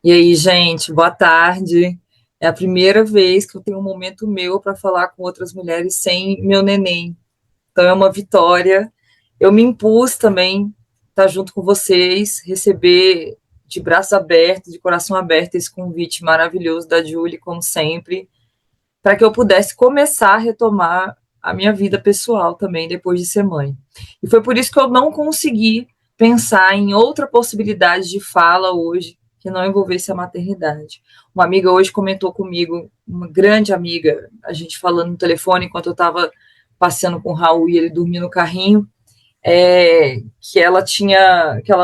E aí, gente, boa tarde. É a primeira vez que eu tenho um momento meu para falar com outras mulheres sem meu neném. Então é uma vitória. Eu me impus também estar junto com vocês, receber de braços abertos, de coração aberto esse convite maravilhoso da Julie, como sempre, para que eu pudesse começar a retomar a minha vida pessoal também depois de ser mãe. E foi por isso que eu não consegui pensar em outra possibilidade de fala hoje que não envolvesse a maternidade. Uma amiga hoje comentou comigo, uma grande amiga, a gente falando no telefone enquanto eu estava passeando com o Raul e ele dormia no carrinho, que ela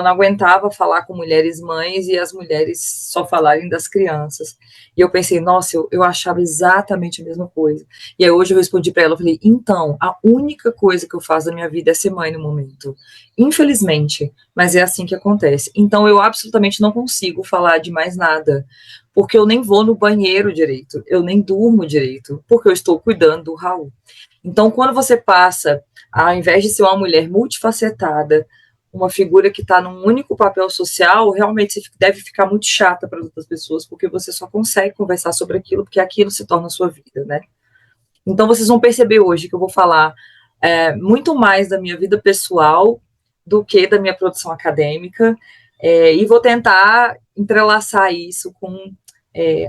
não aguentava falar com mulheres mães e as mulheres só falarem das crianças. E eu pensei, nossa, eu achava exatamente a mesma coisa. E aí hoje eu respondi para ela, eu falei, então, a única coisa que eu faço na minha vida é ser mãe no momento. Infelizmente, mas é assim que acontece. Então eu absolutamente não consigo falar de mais nada, porque eu nem vou no banheiro direito, eu nem durmo direito, porque eu estou cuidando do Raul. Então, quando você passa, ao invés de ser uma mulher multifacetada, uma figura que está num único papel social, realmente você deve ficar muito chata para outras pessoas, porque você só consegue conversar sobre aquilo, porque aquilo se torna a sua vida, né? Então, vocês vão perceber hoje que eu vou falar muito mais da minha vida pessoal do que da minha produção acadêmica, e vou tentar entrelaçar isso com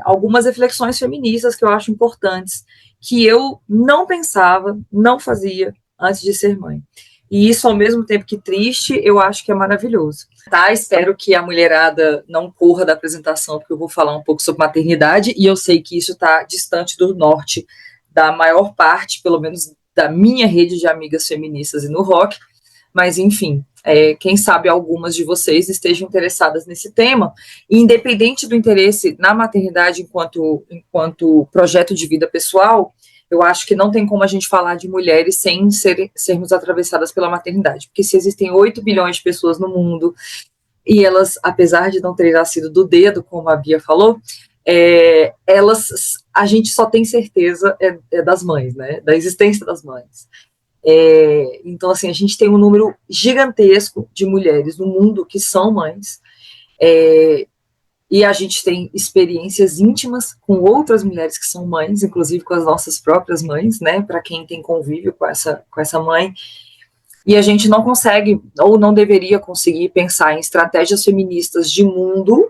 algumas reflexões feministas que eu acho importantes, que eu não pensava, não fazia antes de ser mãe. E isso, ao mesmo tempo que triste, eu acho que é maravilhoso. Tá? Espero que a mulherada não corra da apresentação, porque eu vou falar um pouco sobre maternidade, e eu sei que isso está distante do norte da maior parte, pelo menos da minha rede de amigas feministas e no rock, mas enfim, quem sabe algumas de vocês estejam interessadas nesse tema, e independente do interesse na maternidade enquanto projeto de vida pessoal, eu acho que não tem como a gente falar de mulheres sem sermos atravessadas pela maternidade, porque se existem 8 bilhões de pessoas no mundo, e elas, apesar de não terem nascido do dedo, como a Bia falou, a gente só tem certeza das mães, né, da existência das mães. Então, assim, a gente tem um número gigantesco de mulheres no mundo que são mães, e a gente tem experiências íntimas com outras mulheres que são mães, inclusive com as nossas próprias mães, né, para quem tem convívio com essa mãe, e a gente não consegue, ou não deveria conseguir, pensar em estratégias feministas de mundo,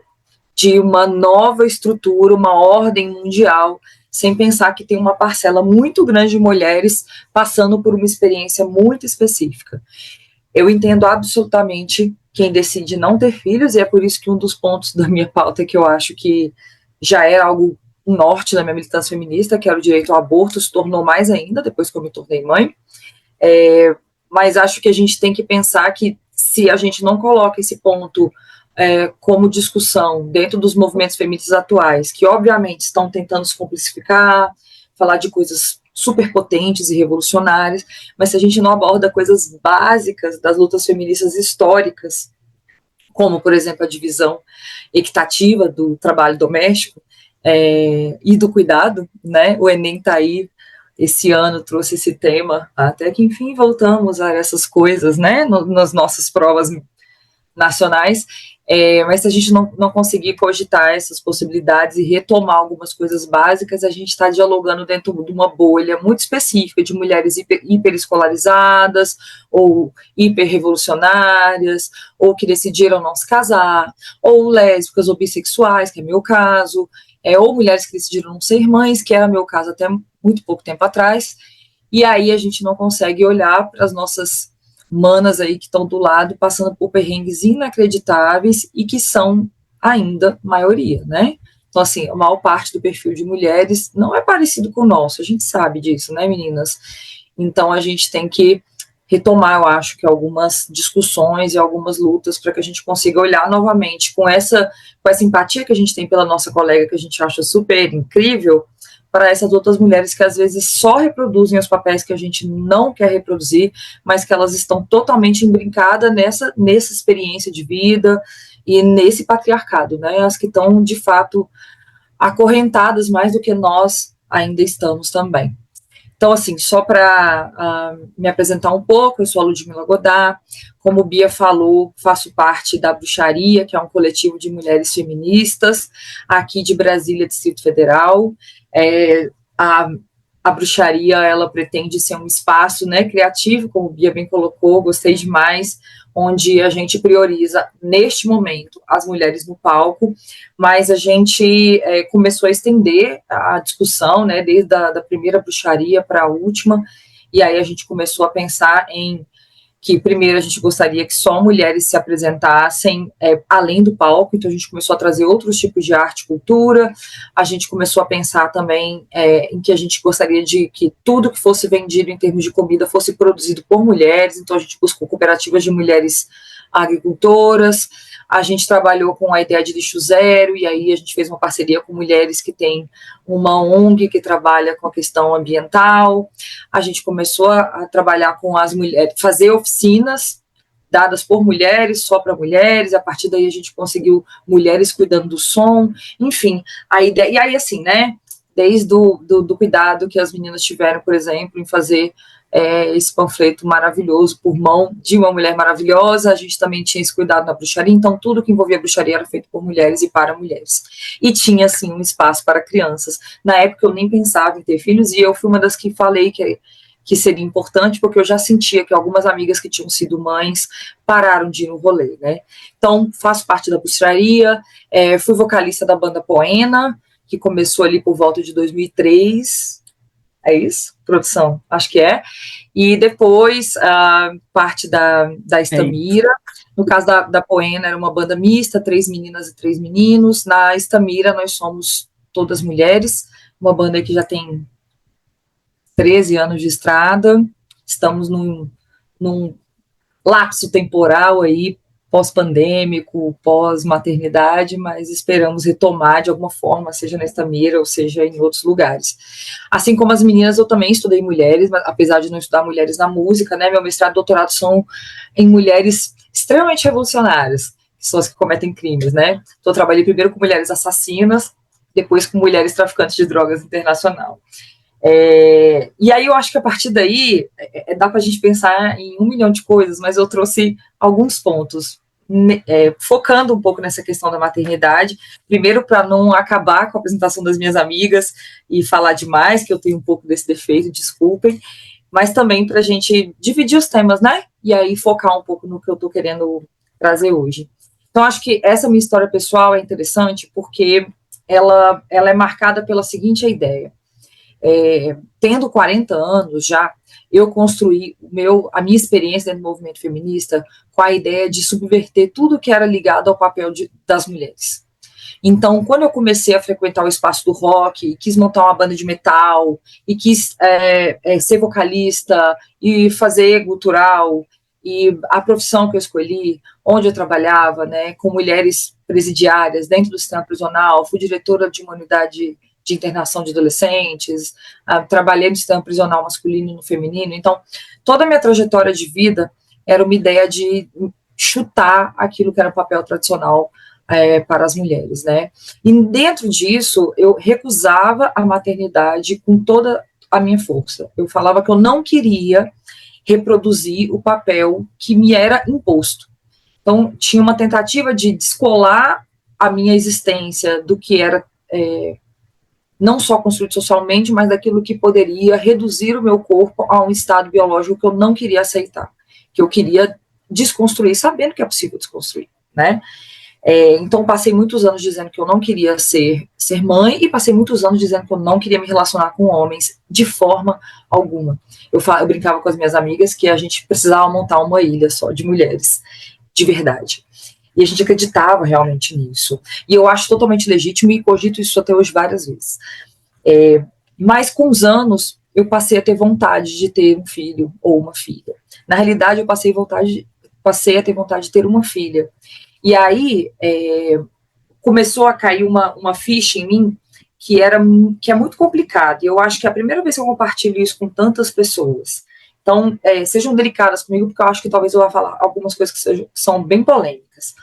de uma nova estrutura, uma ordem mundial, sem pensar que tem uma parcela muito grande de mulheres passando por uma experiência muito específica. Eu entendo absolutamente quem decide não ter filhos, e é por isso que um dos pontos da minha pauta que eu acho que já era algo norte da minha militância feminista, que era o direito ao aborto, se tornou mais ainda depois que eu me tornei mãe. Mas acho que a gente tem que pensar que se a gente não coloca esse ponto como discussão dentro dos movimentos feministas atuais, que obviamente estão tentando se complexificar, falar de coisas super potentes e revolucionárias, mas se a gente não aborda coisas básicas das lutas feministas históricas, como, por exemplo, a divisão equitativa do trabalho doméstico e do cuidado, né? O Enem está aí, esse ano trouxe esse tema, até que enfim voltamos a essas coisas, né? Nas nossas provas nacionais, mas se a gente não conseguir cogitar essas possibilidades e retomar algumas coisas básicas, a gente está dialogando dentro de uma bolha muito específica de mulheres hiperescolarizadas, ou hiperrevolucionárias, ou que decidiram não se casar, ou lésbicas ou bissexuais, que é meu caso, ou mulheres que decidiram não ser mães, que era meu caso até muito pouco tempo atrás, e aí a gente não consegue olhar para as nossas manas aí que estão do lado, passando por perrengues inacreditáveis e que são ainda maioria, né? Então, assim, a maior parte do perfil de mulheres não é parecido com o nosso, a gente sabe disso, né, meninas? Então, a gente tem que retomar, eu acho, que algumas discussões e algumas lutas para que a gente consiga olhar novamente com essa empatia que a gente tem pela nossa colega, que a gente acha super incrível, para essas outras mulheres que às vezes só reproduzem os papéis que a gente não quer reproduzir, mas que elas estão totalmente embrincadas nessa experiência de vida e nesse patriarcado, né? As que estão, de fato, acorrentadas mais do que nós ainda estamos também. Então, assim, só para me apresentar um pouco, eu sou a Ludmila Godard, como Bia falou, faço parte da Bruxaria, que é um coletivo de mulheres feministas, aqui de Brasília, Distrito Federal. É, a, a Bruxaria, ela pretende ser um espaço, né, criativo, como Bia bem colocou, gostei demais, onde a gente prioriza, neste momento, as mulheres no palco, mas a gente começou a estender a discussão, né, desde da primeira bruxaria para a última, e aí a gente começou a pensar em que primeiro a gente gostaria que só mulheres se apresentassem além do palco, então a gente começou a trazer outros tipos de arte e cultura, a gente começou a pensar também em que a gente gostaria de que tudo que fosse vendido em termos de comida fosse produzido por mulheres, então a gente buscou cooperativas de mulheres agricultoras, a gente trabalhou com a ideia de lixo zero, e aí a gente fez uma parceria com mulheres que têm uma ONG que trabalha com a questão ambiental, a gente começou a trabalhar com as mulheres, fazer oficinas dadas por mulheres, só para mulheres, a partir daí a gente conseguiu mulheres cuidando do som, enfim, a ideia, e aí assim, né, desde do cuidado que as meninas tiveram, por exemplo, em fazer esse panfleto maravilhoso por mão de uma mulher maravilhosa, a gente também tinha esse cuidado na bruxaria, então tudo que envolvia bruxaria era feito por mulheres e para mulheres. E tinha, assim, um espaço para crianças. Na época eu nem pensava em ter filhos, e eu fui uma das que falei que seria importante, porque eu já sentia que algumas amigas que tinham sido mães pararam de ir no rolê, né? Então, faço parte da bruxaria, fui vocalista da banda Poena, que começou ali por volta de 2003, é isso? Produção, acho que é. E depois, parte da Estamira. No caso da Poena, era uma banda mista, 3 meninas e 3 meninos. Na Estamira, nós somos todas mulheres. Uma banda que já tem 13 anos de estrada. Estamos num lapso temporal aí, pós-pandêmico, pós-maternidade, mas esperamos retomar de alguma forma, seja na Estamira ou seja em outros lugares. Assim como as meninas, eu também estudei mulheres, mas, apesar de não estudar mulheres na música, né, meu mestrado e doutorado são em mulheres extremamente revolucionárias, que são as que cometem crimes, né? Então, eu trabalhei primeiro com mulheres assassinas, depois com mulheres traficantes de drogas internacional. E aí eu acho que a partir daí dá para a gente pensar em 1 milhão de coisas, mas eu trouxe alguns pontos, focando um pouco nessa questão da maternidade, primeiro para não acabar com a apresentação das minhas amigas e falar demais, que eu tenho um pouco desse defeito, desculpem, mas também para a gente dividir os temas, né? E aí focar um pouco no que eu estou querendo trazer hoje. Então, acho que essa minha história pessoal é interessante porque ela é marcada pela seguinte ideia. Tendo 40 anos já, eu construí a minha experiência dentro do movimento feminista com a ideia de subverter tudo que era ligado ao papel das mulheres. Então, quando eu comecei a frequentar o espaço do rock, e quis montar uma banda de metal, e quis ser vocalista, e fazer gutural, e a profissão que eu escolhi, onde eu trabalhava, né, com mulheres presidiárias dentro do sistema prisional, fui diretora de uma unidade de internação de adolescentes, trabalhei no sistema prisional masculino e no feminino, então toda a minha trajetória de vida era uma ideia de chutar aquilo que era o papel tradicional para as mulheres, né? E dentro disso, eu recusava a maternidade com toda a minha força. Eu falava que eu não queria reproduzir o papel que me era imposto. Então, tinha uma tentativa de descolar a minha existência do que era não só construído socialmente, mas daquilo que poderia reduzir o meu corpo a um estado biológico que eu não queria aceitar, que eu queria desconstruir, sabendo que é possível desconstruir, né? Então, passei muitos anos dizendo que eu não queria ser mãe e passei muitos anos dizendo que eu não queria me relacionar com homens de forma alguma. Eu brincava com as minhas amigas que a gente precisava montar uma ilha só de mulheres, de verdade. E a gente acreditava realmente nisso. E eu acho totalmente legítimo e cogito isso até hoje várias vezes. Mas com os anos, eu passei a ter vontade de ter um filho ou uma filha. Na realidade, eu passei a ter vontade de ter uma filha. E aí, começou a cair uma ficha em mim que é muito complicado. E eu acho que é a primeira vez que eu compartilho isso com tantas pessoas. Então, sejam delicadas comigo, porque eu acho que talvez eu vá falar algumas coisas que são bem polêmicas.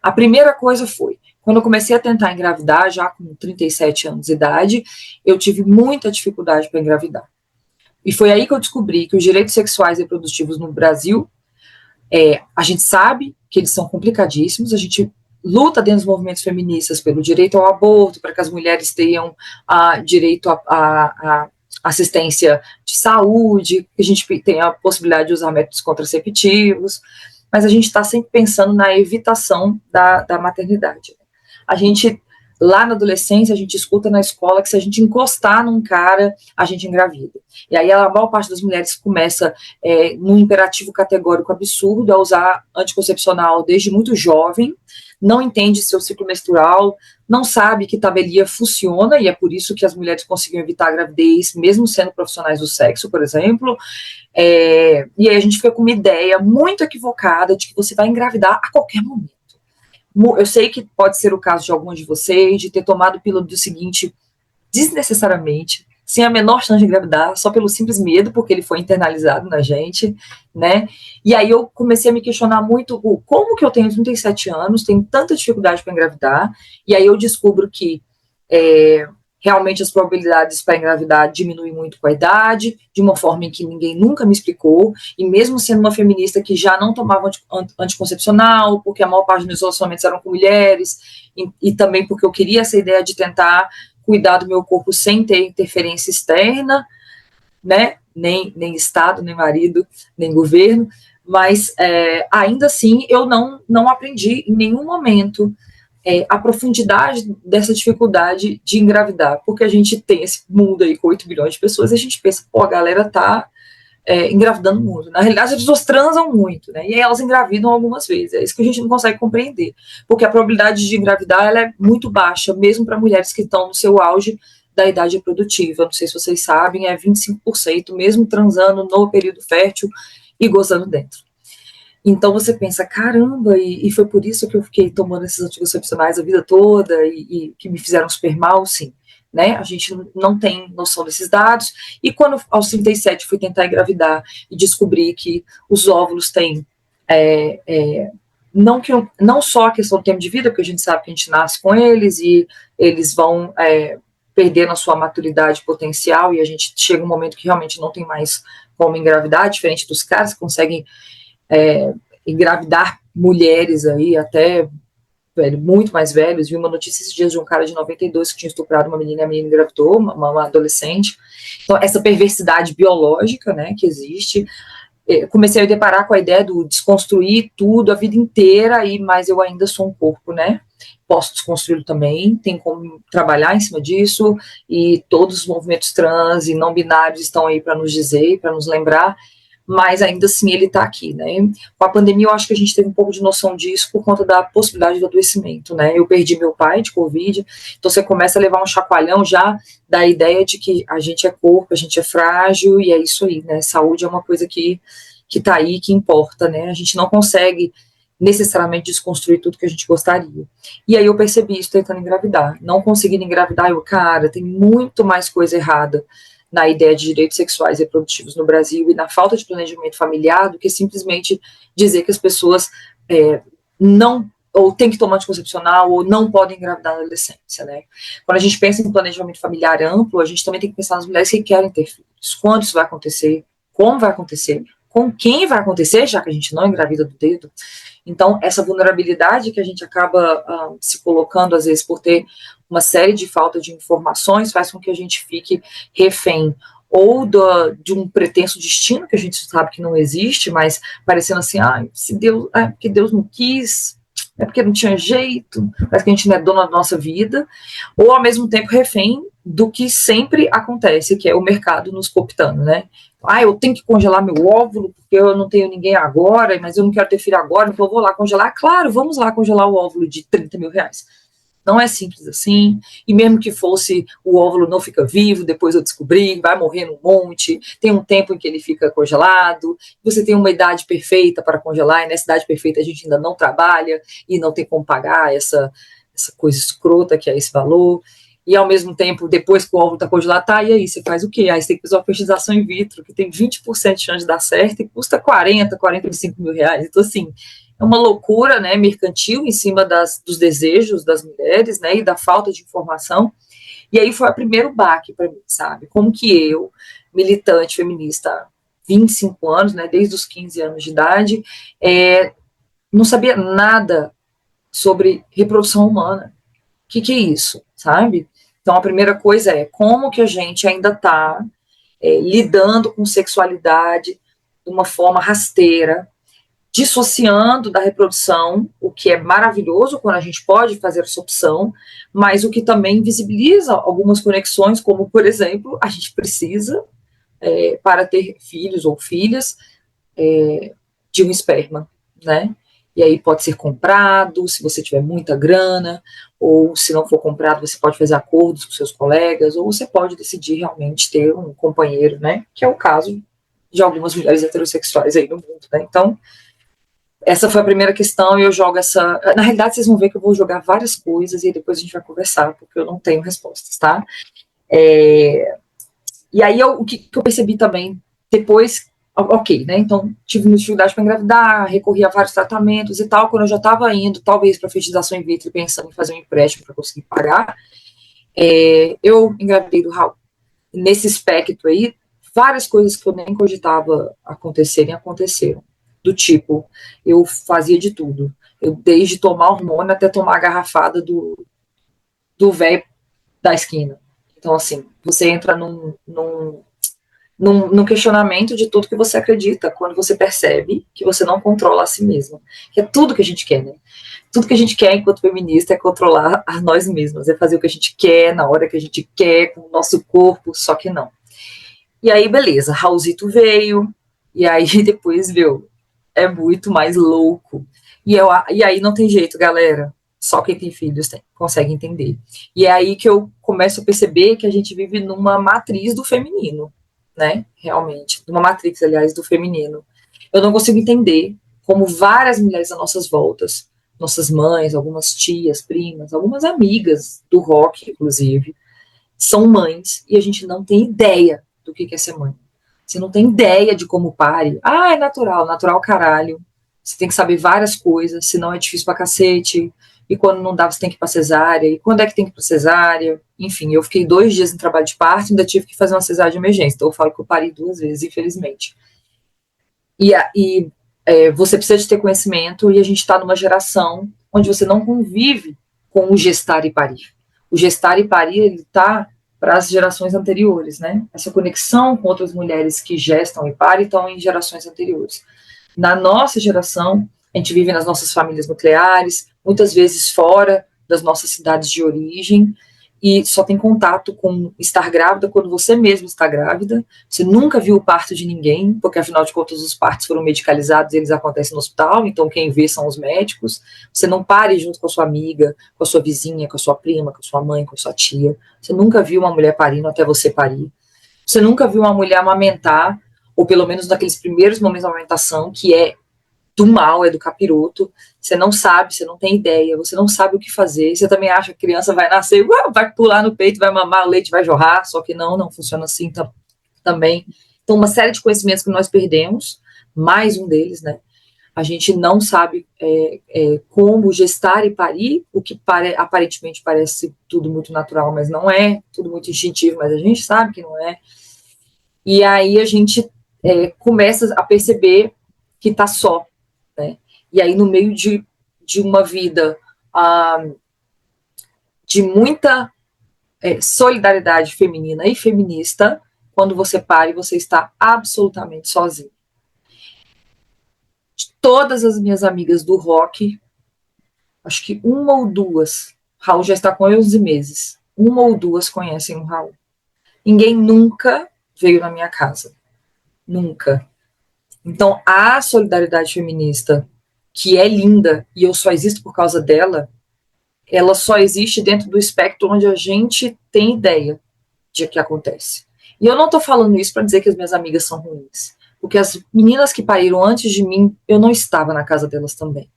A primeira coisa foi, quando eu comecei a tentar engravidar, já com 37 anos de idade, eu tive muita dificuldade para engravidar. E foi aí que eu descobri que os direitos sexuais e reprodutivos no Brasil, a gente sabe que eles são complicadíssimos, a gente luta dentro dos movimentos feministas pelo direito ao aborto, para que as mulheres tenham direito a assistência de saúde, que a gente tenha a possibilidade de usar métodos contraceptivos, mas a gente está sempre pensando na evitação da maternidade. A gente, lá na adolescência, a gente escuta na escola que se a gente encostar num cara, a gente engravida. E aí a maior parte das mulheres começa, num imperativo categórico absurdo, a usar anticoncepcional desde muito jovem, não entende seu ciclo menstrual, não sabe que tabelia funciona, e é por isso que as mulheres conseguiam evitar a gravidez, mesmo sendo profissionais do sexo, por exemplo. E aí a gente fica com uma ideia muito equivocada de que você vai engravidar a qualquer momento. Eu sei que pode ser o caso de alguns de vocês, de ter tomado pílula do seguinte desnecessariamente, sem a menor chance de engravidar, só pelo simples medo, porque ele foi internalizado na gente, né? E aí eu comecei a me questionar muito como que eu tenho 37 anos, tenho tanta dificuldade para engravidar, e aí eu descubro que realmente as probabilidades para engravidar diminuem muito com a idade, de uma forma em que ninguém nunca me explicou, e mesmo sendo uma feminista que já não tomava anticoncepcional, porque a maior parte dos meus relacionamentos eram com mulheres, e também porque eu queria essa ideia de tentar cuidar do meu corpo sem ter interferência externa, né, nem Estado, nem marido, nem governo, mas ainda assim eu não aprendi em nenhum momento a profundidade dessa dificuldade de engravidar, porque a gente tem esse mundo aí com 8 bilhões de pessoas e a gente pensa, a galera tá engravidando muito. Na realidade, as pessoas transam muito, né? E aí elas engravidam algumas vezes. É isso que a gente não consegue compreender, porque a probabilidade de engravidar ela é muito baixa, mesmo para mulheres que estão no seu auge da idade reprodutiva. Não sei se vocês sabem, é 25%, mesmo transando no período fértil e gozando dentro. Então você pensa, caramba, e foi por isso que eu fiquei tomando esses anticoncepcionais a vida toda e que me fizeram super mal, sim. Né? A gente não tem noção desses dados, e quando aos 37 fui tentar engravidar e descobri que os óvulos têm não só a questão do tempo de vida, porque a gente sabe que a gente nasce com eles e eles vão perdendo a sua maturidade potencial e a gente chega um momento que realmente não tem mais como engravidar, diferente dos caras que conseguem engravidar mulheres aí até muito mais velhos. Vi uma notícia esses dias de um cara de 92 que tinha estuprado uma menina e a menina engravidou, uma adolescente. Então, essa perversidade biológica, né, que existe. Comecei a me deparar com a ideia do desconstruir tudo a vida inteira, mas eu ainda sou um corpo, né? Posso desconstruí-lo também, tem como trabalhar em cima disso, e todos os movimentos trans e não binários estão aí para nos dizer, para nos lembrar, mas ainda assim ele está aqui, né? Com a pandemia eu acho que a gente teve um pouco de noção disso por conta da possibilidade do adoecimento, né? Eu perdi meu pai de Covid, então você começa a levar um chacoalhão já da ideia de que a gente é corpo, a gente é frágil, e é isso aí, né? Saúde é uma coisa que está aí, que importa, né? A gente não consegue necessariamente desconstruir tudo que a gente gostaria. E aí eu percebi isso tentando engravidar. Não conseguindo engravidar, cara, tem muito mais coisa errada na ideia de direitos sexuais e reprodutivos no Brasil e na falta de planejamento familiar do que simplesmente dizer que as pessoas não ou tem que tomar anticoncepcional ou não podem engravidar na adolescência, né? Quando a gente pensa em planejamento familiar amplo, a gente também tem que pensar nas mulheres que querem ter filhos. Quando isso vai acontecer? Como vai acontecer? Com quem vai acontecer, já que a gente não engravida do dedo? Então, essa vulnerabilidade que a gente acaba se colocando, às vezes, por ter uma série de falta de informações, faz com que a gente fique refém ou de um pretenso destino, que a gente sabe que não existe, mas parecendo assim, se Deus, porque Deus não quis, é porque não tinha jeito, parece que a gente não é dona da nossa vida, ou ao mesmo tempo refém do que sempre acontece, que é o mercado nos cooptando, né? Eu tenho que congelar meu óvulo, porque eu não tenho ninguém agora, mas eu não quero ter filho agora, então eu vou lá congelar. Claro, vamos lá congelar o óvulo de 30 mil reais. Não é simples assim, e mesmo que fosse, o óvulo não fica vivo, depois eu descobri, vai morrer num monte, tem um tempo em que ele fica congelado, você tem uma idade perfeita para congelar, e nessa idade perfeita a gente ainda não trabalha, e não tem como pagar essa coisa escrota que é esse valor, e ao mesmo tempo, depois que o óvulo está congelado, e aí, você faz o quê? Aí você tem que fazer uma fertilização in vitro, que tem 20% de chance de dar certo, e custa 45 mil reais, então assim, é uma loucura, né, mercantil em cima dos desejos das mulheres, né, e da falta de informação, E aí foi o primeiro baque para mim, sabe? Como que eu, militante feminista há 25 anos, né, desde os 15 anos de idade, não sabia nada sobre reprodução humana. O que é isso, sabe? Então, a primeira coisa é como que a gente ainda está lidando com sexualidade de uma forma rasteira, dissociando da reprodução, o que é maravilhoso quando a gente pode fazer essa opção, mas o que também visibiliza algumas conexões, como, por exemplo, a gente precisa, para ter filhos ou filhas, de um esperma, né? E aí pode ser comprado, se você tiver muita grana, ou se não for comprado, você pode fazer acordos com seus colegas, ou você pode decidir realmente ter um companheiro, né? Que é o caso de algumas mulheres heterossexuais aí no mundo, né? Então, essa foi a primeira questão e eu jogo essa... Na realidade, vocês vão ver que eu vou jogar várias coisas e depois a gente vai conversar, porque eu não tenho respostas, tá? E aí, o que eu percebi também, depois, ok, né? Então, tive muita dificuldade para engravidar, recorri a vários tratamentos e tal. Quando eu já estava indo, talvez, para fertilização in vitro, pensando em fazer um empréstimo para conseguir pagar, eu engravidei do Raul. Nesse espectro aí, várias coisas que eu nem cogitava acontecerem, aconteceram. Do tipo, eu fazia de tudo. Eu, desde tomar hormônio até tomar a garrafada do velho da esquina. Então, assim, você entra num questionamento de tudo que você acredita, quando você percebe que você não controla a si mesma. Que é tudo que a gente quer, né? Tudo que a gente quer enquanto feminista é controlar a nós mesmas, é fazer o que a gente quer, na hora que a gente quer, com o nosso corpo, só que não. E aí, beleza, Raulzito veio, e aí depois, viu, é muito mais louco. E aí não tem jeito, galera. Só quem tem filhos consegue entender. E é aí que eu começo a perceber que a gente vive numa matriz do feminino, né? Realmente. Numa matrix, aliás, do feminino. Eu não consigo entender como várias mulheres às nossas voltas, nossas mães, algumas tias, primas, algumas amigas do rock, inclusive, são mães e a gente não tem ideia do que é ser mãe. Você não tem ideia de como pare. Ah, é natural, natural caralho. Você tem que saber várias coisas, senão é difícil pra cacete. E quando não dá, você tem que ir pra cesárea. E quando é que tem que ir pra cesárea? Enfim, eu fiquei 2 dias em trabalho de parto e ainda tive que fazer uma cesárea de emergência. Então eu falo que eu parei 2 vezes, infelizmente. Você precisa de ter conhecimento e a gente está numa geração onde você não convive com o gestar e parir. O gestar e parir, ele está para as gerações anteriores, né? Essa conexão com outras mulheres que gestam e parem estão em gerações anteriores. Na nossa geração, a gente vive nas nossas famílias nucleares, muitas vezes fora das nossas cidades de origem, e só tem contato com estar grávida quando você mesma está grávida. Você nunca viu o parto de ninguém, porque afinal de contas os partos foram medicalizados e eles acontecem no hospital, então quem vê são os médicos. Você não pare junto com a sua amiga, com a sua vizinha, com a sua prima, com a sua mãe, com a sua tia. Você nunca viu uma mulher parindo até você parir. Você nunca viu uma mulher amamentar, ou pelo menos naqueles primeiros momentos da amamentação, que é do mal, é do capiroto, você não sabe, você não tem ideia, você não sabe o que fazer, você também acha que a criança vai nascer, vai pular no peito, vai mamar, o leite vai jorrar, só que não funciona assim também. Então, uma série de conhecimentos que nós perdemos, mais um deles, né? A gente não sabe como gestar e parir, o que aparentemente parece tudo muito natural, mas não é, tudo muito instintivo, mas a gente sabe que não é. E aí a gente começa a perceber que está só, né? E aí, no meio de uma vida de muita solidariedade feminina e feminista, quando você pare, você está absolutamente sozinho. De todas as minhas amigas do rock, acho que uma ou duas, Raul já está com 11 meses, uma ou duas conhecem o Raul. Ninguém nunca veio na minha casa. Nunca. Então, a solidariedade feminista, que é linda, e eu só existo por causa dela, ela só existe dentro do espectro onde a gente tem ideia de que acontece. E eu não estou falando isso para dizer que as minhas amigas são ruins, porque as meninas que pariram antes de mim, eu não estava na casa delas também.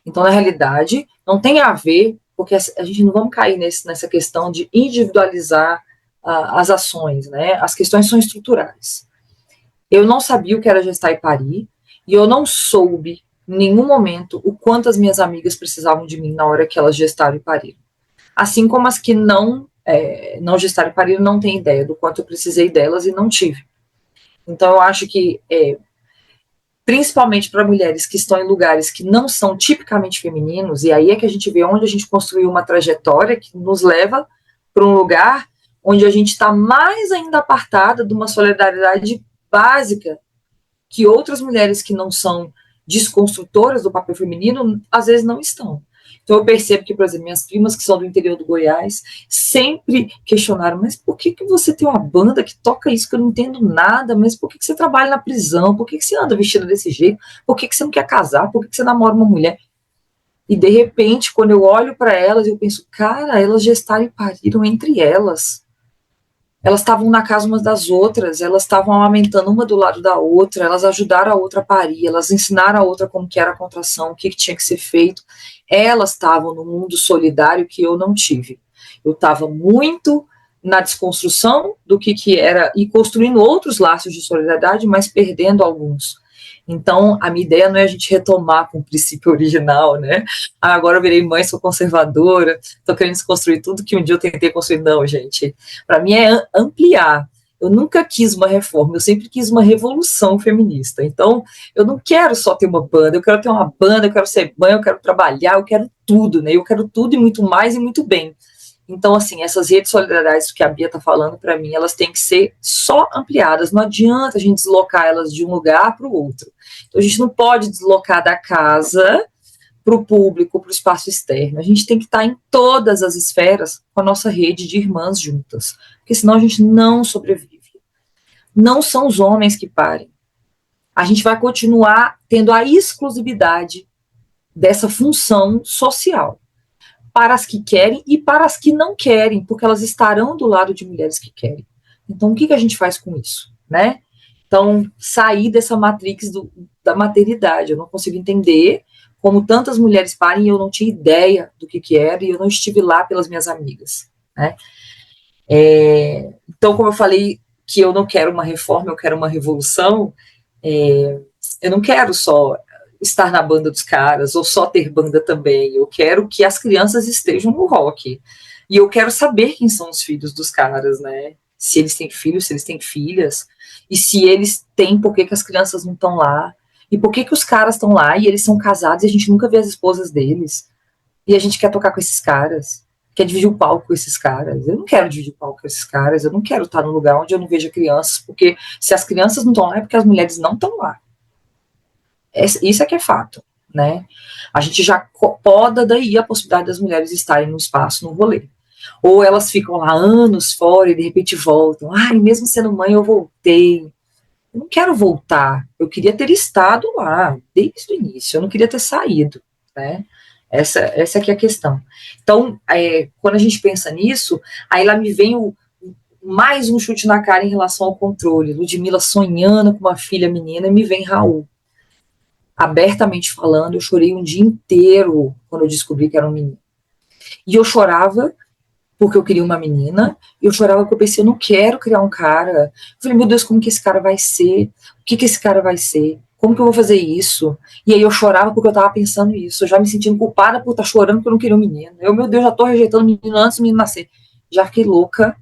Então, na realidade, não tem a ver, porque a gente não vamos cair nessa questão de individualizar as ações, né? As questões são estruturais. Eu não sabia o que era gestar e parir, e eu não soube, em nenhum momento, o quanto as minhas amigas precisavam de mim na hora que elas gestaram e pariram. Assim como as que não não gestaram e pariram não têm ideia do quanto eu precisei delas e não tive. Então, eu acho que, principalmente para mulheres que estão em lugares que não são tipicamente femininos, e aí é que a gente vê onde a gente construiu uma trajetória que nos leva para um lugar onde a gente está mais ainda apartada de uma solidariedade básica que outras mulheres que não são desconstrutoras do papel feminino, às vezes não estão. Então eu percebo que, por exemplo, minhas primas que são do interior do Goiás sempre questionaram, mas por que você tem uma banda que toca isso que eu não entendo nada, mas por que você trabalha na prisão, por que você anda vestida desse jeito, por que você não quer casar, por que você namora uma mulher? E de repente, quando eu olho para elas, eu penso, cara, elas gestaram e pariram entre elas. Elas estavam na casa umas das outras, elas estavam amamentando uma do lado da outra, elas ajudaram a outra a parir, elas ensinaram a outra como que era a contração, o que tinha que ser feito. Elas estavam no mundo solidário que eu não tive. Eu estava muito na desconstrução do que era e construindo outros laços de solidariedade, mas perdendo alguns. Então, a minha ideia não é a gente retomar com o princípio original, né? Agora eu virei mãe, sou conservadora, estou querendo desconstruir tudo que um dia eu tentei construir. Não, gente. Para mim é ampliar. Eu nunca quis uma reforma, eu sempre quis uma revolução feminista. Então, eu não quero só ter uma banda, eu quero ter uma banda, eu quero ser mãe, eu quero trabalhar, eu quero tudo, né? Eu quero tudo e muito mais e muito bem. Então, assim, essas redes solidariedades que a Bia está falando, para mim, elas têm que ser só ampliadas. Não adianta a gente deslocar elas de um lugar para o outro. Então, a gente não pode deslocar da casa para o público, para o espaço externo. A gente tem que estar em todas as esferas com a nossa rede de irmãs juntas, porque senão a gente não sobrevive. Não são os homens que parem. A gente vai continuar tendo a exclusividade dessa função social para as que querem e para as que não querem, porque elas estarão do lado de mulheres que querem. Então, o que a gente faz com isso, né? Então, sair dessa matrix da maternidade. Eu não consigo entender como tantas mulheres parem e eu não tinha ideia do que era e eu não estive lá pelas minhas amigas, né? Então, como eu falei que eu não quero uma reforma, eu quero uma revolução, eu não quero só estar na banda dos caras, ou só ter banda também. Eu quero que as crianças estejam no rock. E eu quero saber quem são os filhos dos caras, né? Se eles têm filhos, se eles têm filhas. E se eles têm, por que as crianças não estão lá? E por que os caras estão lá e eles são casados e a gente nunca vê as esposas deles? E a gente quer tocar com esses caras? Quer dividir o palco com esses caras? Eu não quero dividir o palco com esses caras. Eu não quero estar num lugar onde eu não vejo crianças, porque se as crianças não estão lá é porque as mulheres não estão lá. Isso é que é fato, né? A gente já poda daí a possibilidade das mulheres estarem no espaço, no rolê. Ou elas ficam lá anos fora e de repente voltam. Ai, mesmo sendo mãe eu voltei. Eu não quero voltar. Eu queria ter estado lá desde o início. Eu não queria ter saído, né? Essa aqui é a questão. Então, quando a gente pensa nisso, aí lá me vem mais um chute na cara em relação ao controle. Ludmilla sonhando com uma filha menina e me vem Raul. Abertamente falando, eu chorei um dia inteiro quando eu descobri que era um menino. E eu chorava porque eu queria uma menina, e eu chorava porque eu pensei, eu não quero criar um cara. Eu falei, meu Deus, como que esse cara vai ser? O que esse cara vai ser? Como que eu vou fazer isso? E aí eu chorava porque eu tava pensando isso, eu já me sentindo culpada por estar chorando porque eu não queria um menino. Eu, meu Deus, já tô rejeitando o menino antes do menino nascer. Já fiquei louca.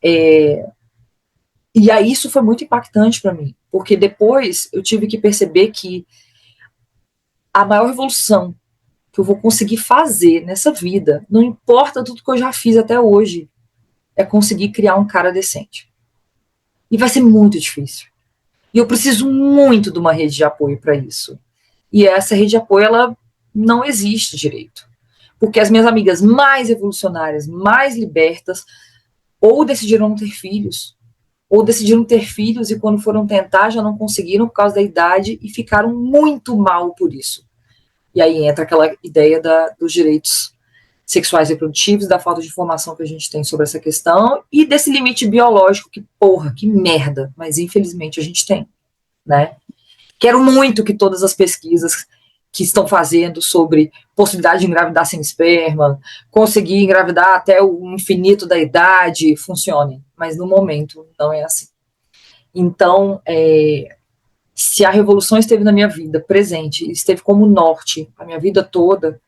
E aí isso foi muito impactante para mim, porque depois eu tive que perceber que a maior revolução que eu vou conseguir fazer nessa vida, não importa tudo que eu já fiz até hoje, é conseguir criar um cara decente. E vai ser muito difícil. E eu preciso muito de uma rede de apoio para isso. E essa rede de apoio, ela não existe direito. Porque as minhas amigas mais revolucionárias, mais libertas, ou decidiram não ter filhos, ou decidiram ter filhos e quando foram tentar já não conseguiram por causa da idade e ficaram muito mal por isso. E aí entra aquela ideia dos direitos sexuais e reprodutivos, da falta de informação que a gente tem sobre essa questão e desse limite biológico que, porra, que merda, mas infelizmente a gente tem, né? Quero muito que todas as pesquisas que estão fazendo sobre possibilidade de engravidar sem esperma, conseguir engravidar até o infinito da idade, funcionem, mas no momento não é assim. Então, se a revolução esteve na minha vida presente, esteve como norte a minha vida toda,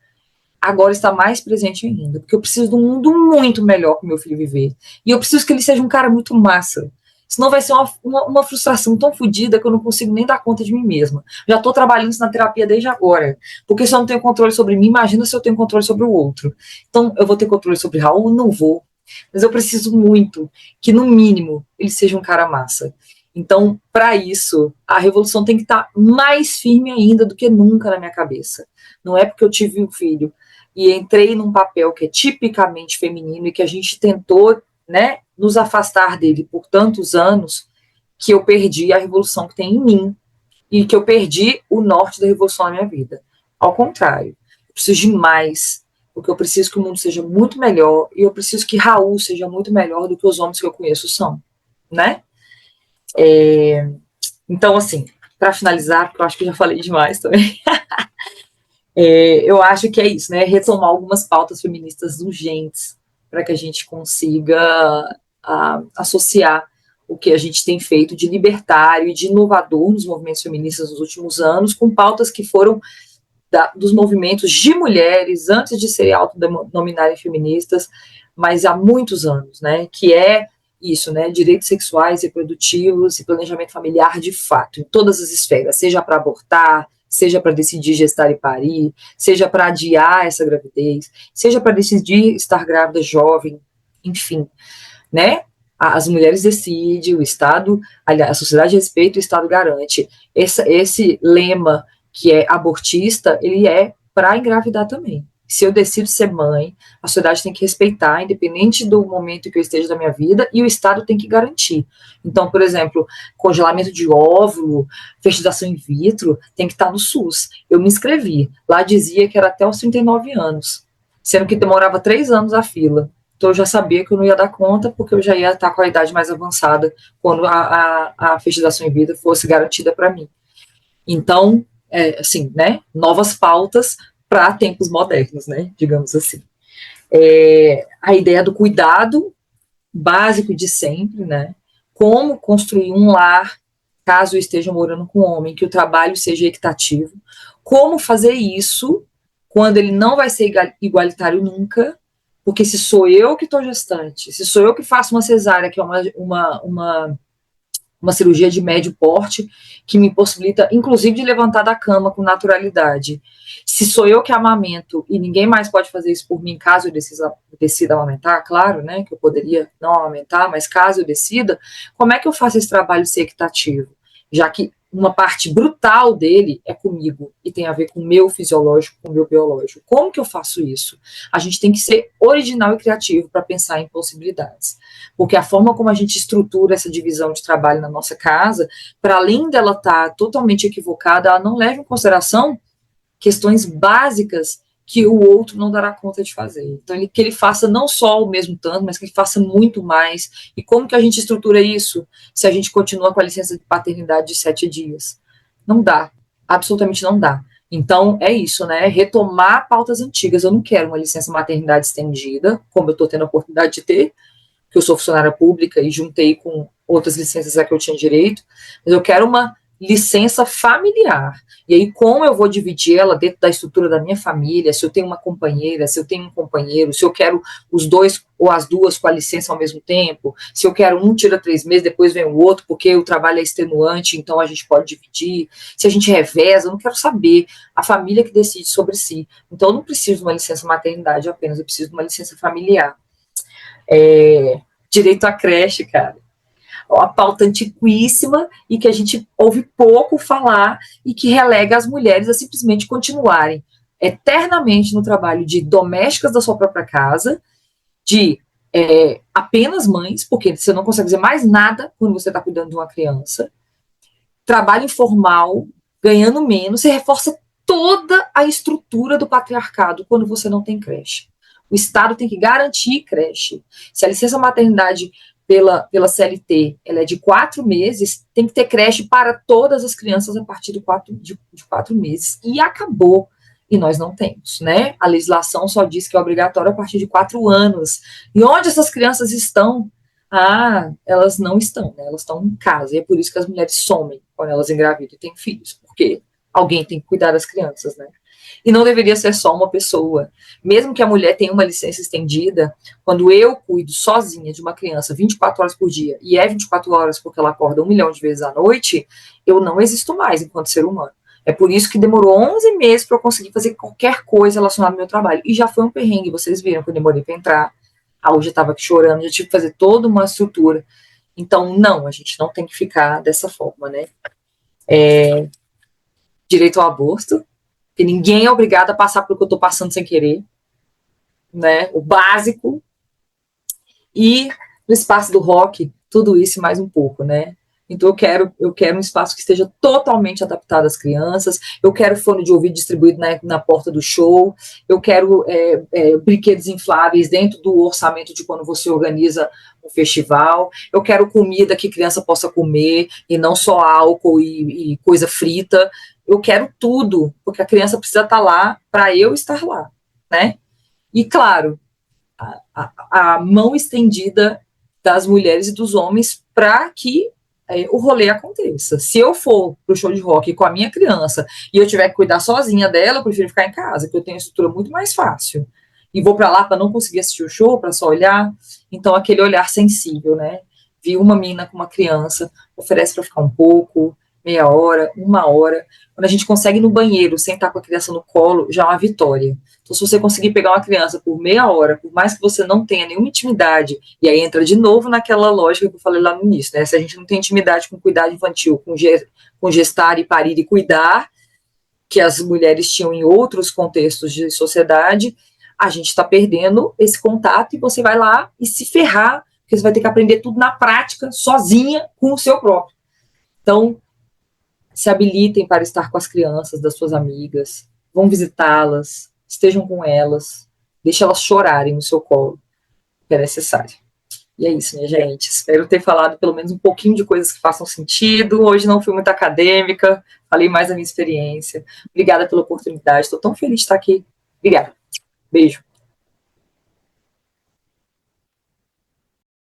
agora está mais presente ainda, porque eu preciso de um mundo muito melhor para o meu filho viver. E eu preciso que ele seja um cara muito massa. Senão vai ser uma frustração tão fodida que eu não consigo nem dar conta de mim mesma. Já estou trabalhando isso na terapia desde agora. Porque se eu não tenho controle sobre mim, imagina se eu tenho controle sobre o outro. Então, eu vou ter controle sobre Raul? Não vou. Mas eu preciso muito que, no mínimo, ele seja um cara massa. Então, para isso, a revolução tem que estar mais firme ainda do que nunca na minha cabeça. Não é porque eu tive um filho e entrei num papel que é tipicamente feminino e que a gente tentou, né, nos afastar dele por tantos anos, que eu perdi a revolução que tem em mim e que eu perdi o norte da revolução na minha vida. Ao contrário, eu preciso de mais, porque eu preciso que o mundo seja muito melhor e eu preciso que Raul seja muito melhor do que os homens que eu conheço são, né? Então, assim, para finalizar, porque eu acho que eu já falei demais também, eu acho que é isso, né? Retomar algumas pautas feministas urgentes para que a gente consiga associar o que a gente tem feito de libertário e de inovador nos movimentos feministas nos últimos anos, com pautas que foram dos movimentos de mulheres antes de serem autodenominarem feministas, mas há muitos anos, né? Que é isso, né? Direitos sexuais, reprodutivos e planejamento familiar de fato, em todas as esferas, seja para abortar, seja para decidir gestar e parir, seja para adiar essa gravidez, seja para decidir estar grávida jovem, enfim, né? As mulheres decidem, o Estado, aliás, a sociedade respeita, o Estado garante. Esse lema que é abortista, ele é para engravidar também. Se eu decido ser mãe, a sociedade tem que respeitar, independente do momento que eu esteja da minha vida, e o Estado tem que garantir. Então, por exemplo, congelamento de óvulo, fertilização in vitro, tem que estar no SUS. Eu me inscrevi. Lá dizia que era até os 39 anos, sendo que demorava 3 anos a fila. Então eu já sabia que eu não ia dar conta, porque eu já ia estar com a idade mais avançada quando a fertilização in vitro fosse garantida para mim. Então, assim, né, novas pautas para tempos modernos, né, digamos assim. A ideia do cuidado básico de sempre, né, como construir um lar, caso eu esteja morando com um homem, que o trabalho seja equitativo, como fazer isso quando ele não vai ser igualitário nunca, porque se sou eu que estou gestante, se sou eu que faço uma cesárea, que é uma cirurgia de médio porte, que me impossibilita, inclusive, de levantar da cama com naturalidade. Se sou eu que amamento e ninguém mais pode fazer isso por mim, caso eu decida amamentar, claro, né, que eu poderia não amamentar, mas caso eu decida, como é que eu faço esse trabalho ser equitativo? Já que uma parte brutal dele é comigo e tem a ver com o meu fisiológico, com o meu biológico. Como que eu faço isso? A gente tem que ser original e criativo para pensar em possibilidades. Porque a forma como a gente estrutura essa divisão de trabalho na nossa casa, para além dela estar totalmente equivocada, ela não leva em consideração questões básicas que o outro não dará conta de fazer. Então, que ele faça não só o mesmo tanto, mas que ele faça muito mais. E como que a gente estrutura isso se a gente continua com a licença de paternidade de 7 dias? Não dá. Absolutamente não dá. Então, é isso, né? Retomar pautas antigas. Eu não quero uma licença maternidade estendida, como eu estou tendo a oportunidade de ter, que eu sou funcionária pública e juntei com outras licenças a que eu tinha direito, mas eu quero uma licença familiar. E aí, como eu vou dividir ela dentro da estrutura da minha família, se eu tenho uma companheira, se eu tenho um companheiro, se eu quero os dois ou as duas com a licença ao mesmo tempo, se eu quero um tira 3 meses, depois vem o outro, porque o trabalho é extenuante, então a gente pode dividir, se a gente reveza, eu não quero saber, a família que decide sobre si. Então eu não preciso de uma licença maternidade apenas, eu preciso de uma licença familiar. Direito à creche, cara, uma pauta antiquíssima e que a gente ouve pouco falar e que relega as mulheres a simplesmente continuarem eternamente no trabalho de domésticas da sua própria casa, de apenas mães, porque você não consegue fazer mais nada quando você está cuidando de uma criança, trabalho informal, ganhando menos, você reforça toda a estrutura do patriarcado quando você não tem creche. O Estado tem que garantir creche. Se a licença maternidade pela CLT ela é de 4 meses, tem que ter creche para todas as crianças a partir de 4 meses. E acabou. E nós não temos, né? A legislação só diz que é obrigatório a partir de 4 anos. E onde essas crianças estão? Elas não estão, né? Elas estão em casa. E é por isso que as mulheres somem quando elas engravidam e têm filhos, porque alguém tem que cuidar das crianças, né? E não deveria ser só uma pessoa. Mesmo que a mulher tenha uma licença estendida, quando eu cuido sozinha de uma criança 24 horas por dia, e é 24 horas porque ela acorda 1 milhão de vezes à noite, eu não existo mais enquanto ser humano. É por isso que demorou 11 meses para eu conseguir fazer qualquer coisa relacionada ao meu trabalho. E já foi um perrengue, vocês viram que eu demorei para entrar. A Hoje estava aqui chorando, já tive que fazer toda uma estrutura. Então, não, a gente não tem que ficar dessa forma, né? Direito ao aborto, que ninguém é obrigado a passar pelo que eu estou passando sem querer, né? O básico. E no espaço do rock, tudo isso e mais um pouco, né? Então eu quero um espaço que esteja totalmente adaptado às crianças, eu quero fone de ouvido distribuído na porta do show, eu quero brinquedos infláveis dentro do orçamento de quando você organiza um festival, eu quero comida que criança possa comer, e não só álcool e coisa frita, eu quero tudo, porque a criança precisa estar lá para eu estar lá, né? E claro, a mão estendida das mulheres e dos homens para que o rolê aconteça. Se eu for pro show de rock com a minha criança e eu tiver que cuidar sozinha dela, eu prefiro ficar em casa, porque eu tenho a estrutura muito mais fácil. E vou para lá para não conseguir assistir o show, para só olhar. Então, aquele olhar sensível, né? Vi uma mina com uma criança, oferece para ficar um pouco, meia hora, 1 hora. Quando a gente consegue ir no banheiro, sentar com a criança no colo, já é uma vitória. Então, se você conseguir pegar uma criança por meia hora, por mais que você não tenha nenhuma intimidade, e aí entra de novo naquela lógica que eu falei lá no início, né? Se a gente não tem intimidade com cuidado infantil, com gestar e parir e cuidar, que as mulheres tinham em outros contextos de sociedade, a gente está perdendo esse contato e você vai lá e se ferrar, porque você vai ter que aprender tudo na prática, sozinha, com o seu próprio. Então, se habilitem para estar com as crianças das suas amigas, vão visitá-las, estejam com elas, deixe elas chorarem no seu colo, que é necessário. E é isso, minha gente. Espero ter falado pelo menos um pouquinho de coisas que façam sentido. Hoje não fui muito acadêmica, falei mais da minha experiência. Obrigada pela oportunidade, estou tão feliz de estar aqui. Obrigada. Beijo.